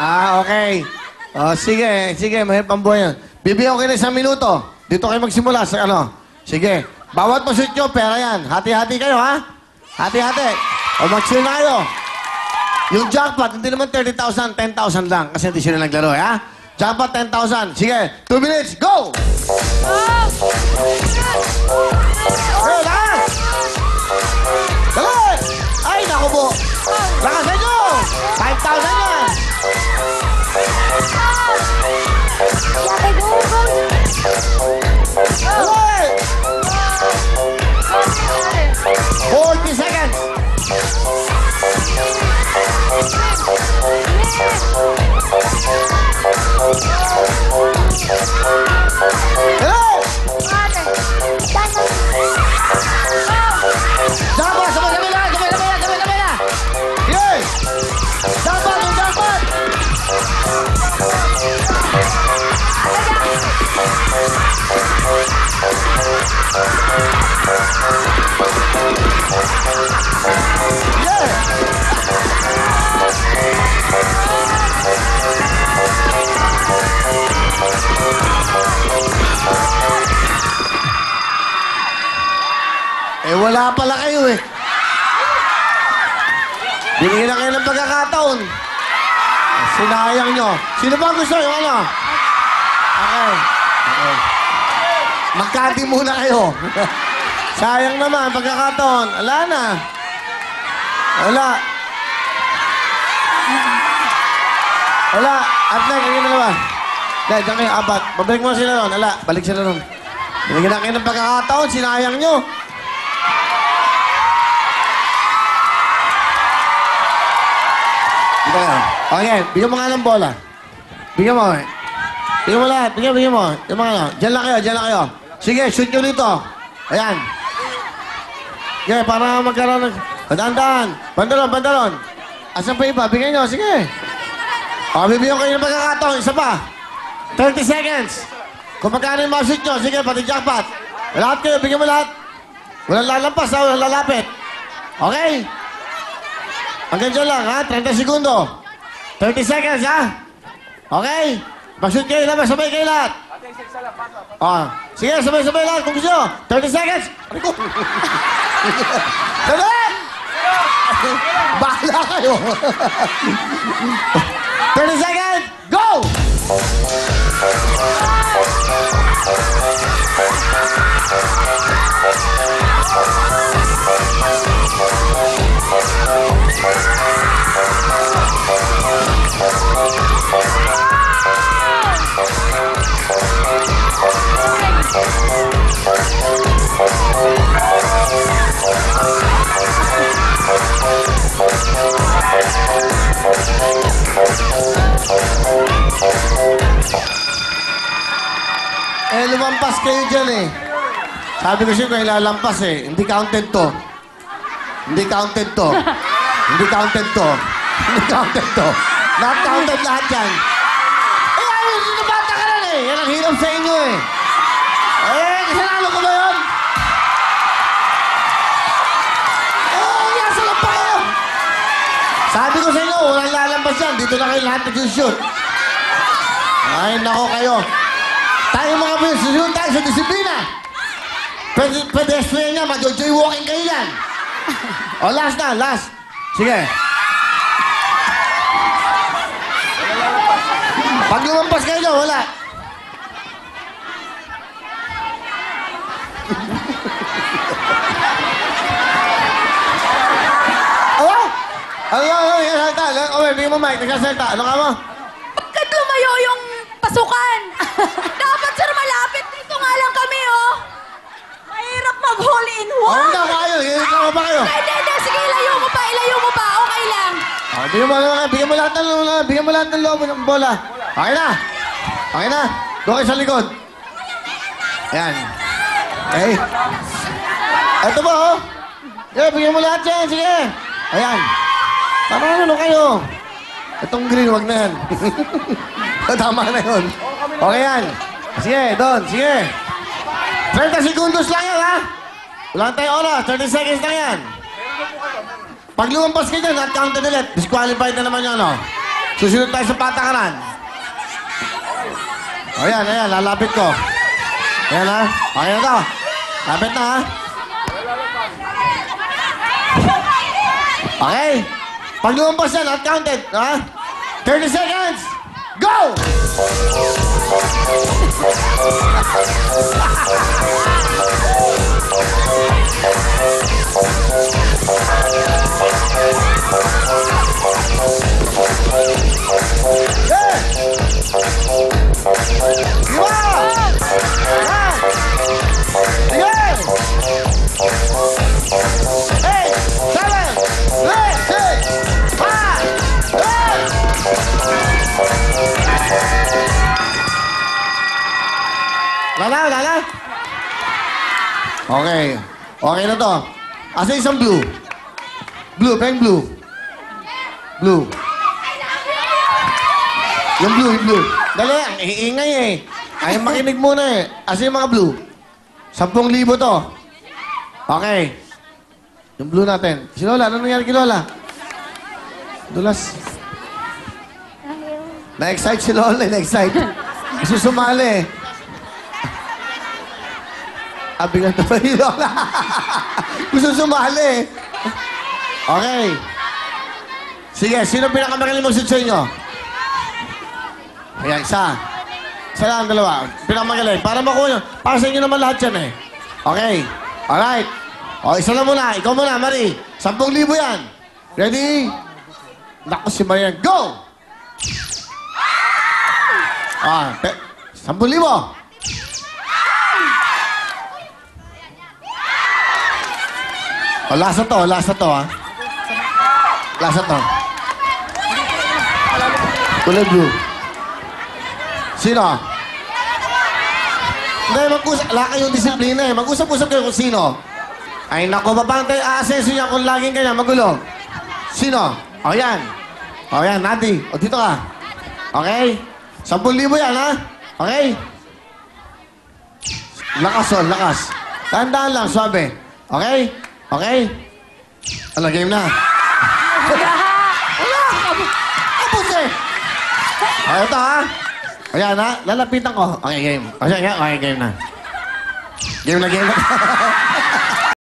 Okay. O, sige, sige, may pambuhay yan. Bibigyan ko kayo ng 1 minuto. Dito kayo magsimula sa ano. Sige. Bawat pashoot nyo, pera yan. Hati-hati kayo, ha? Hati-hati. O, mag-chill na kayo. Yung jackpot, hindi naman 30,000, 10,000 lang. Kasi hindi sila naglaro, ha? Jackpot, 10,000. Sige, 2 minutes, go! Hey, lakas! Dali! Ay, naku po. Lakasan nyo! 5,000 yan! Yaki, go, go! Dali! 40 seconds! Dali! Dapat! Sabay-sabay na! Sabay-sabay na! Yes! Dapat! Yung dapat! Yeah! Eh, wala pala kayo eh. Binigyan na kayo ng pagkakataon. Sinayang nyo. Sino ba gusto yung ano? Okay. Okay. Magkati muna kayo. Sayang naman, pagkakataon. Wala na. Wala. Wala. At na, kayo na naman. Dahil, dyan kayo, apat. Babalik mo sila ron. Wala, balik sila ron. Binigyan na kayo ng pagkakataon. Sinayang nyo. Dito kayo. Okay, bigyan mo nga ng bola. Bigyan mo. Bigyan mo lahat. Bigyan mo. Yung mga ano. Diyan lang kayo. Sige, shoot nyo dito. Ayan. Okay, para magkaroon ng... Bandaan. Bandalon. Asan pa iba? Bigyan nyo. Sige. O, bibigyan kayo ng pagkakataon. Isa pa. 30 seconds. Kung magkano yung mga shoot nyo, sige, pati jackpot. Lahat kayo, bigyan mo lahat. Walang lalampas, ha? Walang lalapit. Okay? Hanggang dyan lang, ha? 30 segundo. 30 seconds, ha? Okay? Mag-shoot kayo naman, sabay kayo lahat. Sige, sabay-sabay lahat kung gusto nyo. 30 seconds. Sabay! Bahala kayo. 30 seconds, go! Eh, lumampas kayo dyan eh. Sabi ko siya kung ilalampas eh. Hindi counted to. Hindi counted to. Hindi counted to. Hindi counted to. Not counted lahat yan. Eh, ayaw, sinabata ka lang eh. Yan ang hirap sa inyo eh. Eh, kasanalo ko ba yun? Eh, nasa lang pa kayo. Sabi ko sa inyo, walang lalampas yan. Dito na kayo lahat nag-shoot. Ay, nako kayo. Tayo mga boys, susunod tayo sa disiplina. Pedestrian niya, mag-joy-walking kayo yan. O, last na, last. Sige. Pag lumampas kayo dyan, wala. Ano, bigyan mo mic, nagsasalta. Ano ka mo? Bakit lumayo yung pasukan? Dapat, sir, malapit. Dito nga lang kami, oh. Mahirap mag-hole in one. Oo na, kayo. Ikaw ba kayo? Hindi. Sige, ilayo mo pa. Okay lang. Bigyan mo lahat ng loob ng bola. Okay na. Doon kayo sa likod. Ayan. Okay. Ito ba, oh? Bigyan mo lahat yan. Sige. Ayan. Tama na kayo. Itong green, wag na yan. Tama na yun. Okay yan. Sige, doon. Sige. 30 segundos lang yan, ha? Wala tayong oras. 30 seconds lang yan. Pag lumampas ka dyan, not counted ulit. Disqualified na naman yan, no? Susunod tayo sa patakaran. O yan, ayan, lalapit ko. Ayan ha. Okay na to. Lapit na ha. Okay. Pag lumabas yan, not counted. Ha? 30 seconds. Go! Hey! Diba? Yan! Sige! 8, 7, 6, 5, 8! Wala. Okay. Okay na to. Asa isang blue? Blue, peng blue. Blue. Yung blue. Dali, ang iingay eh. Ay, makinig muna eh. Asa yung mga blue? 10,000 to. Okay. Yung blue natin. Si Lola, ano nangyari kay Lola? Dulas. Na-excite si Lola, na-excite. Gusto sumali eh. Abigan na pa ni Lola. Gusto sumali. Okay. Sige, sino pinakamagaling magsit sa inyo? Ayan, isa. Isa lang, dalawa. Pinakamagaling. Para makuha nyo. Para sa inyo naman lahat yan eh. Okay. Alright. O, isa lang muna. Ikaw muna, Marie. 10,000 yan. Ready? Naku, si Marian. Go! 10,000. O, lasa to, ha? Lasa to. Kulay blue. Sino? Hindi, mag-usap. Wala kayong disiplina eh. Mag-usap-usap kayo kung sino. Ay, naku, babantay aasenso niya kung laging kanya magulo. Sino? O, yan. O, yan, Nati. O, dito ka. Okay? 10,000 yan, ha? Okay? Lakas. Tandaan lang, suabe. Okay? Okay? Ano, game na? Wala! Kapos eh! O, ito ha? Ayan ha? Lalapitan ko. Okay, game. Okay, game na. Game na.